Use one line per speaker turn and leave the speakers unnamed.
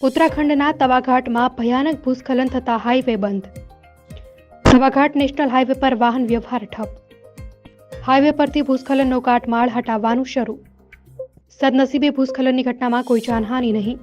ઉત્તરાખંડના તવાઘાટમાં ભયાનક ભૂસ્ખલન થતા હાઈવે બંધ। તવાઘાટ નેશનલ હાઈવે પર વાહન વ્યવહાર ઠપ। હાઈવે પરથી ભૂસ્ખલનનો કાટમાળ હટાવવાનું શરૂ। સદનસીબે ભૂસ્ખલનની ઘટનામાં કોઈ જાનહાનિ નહીં।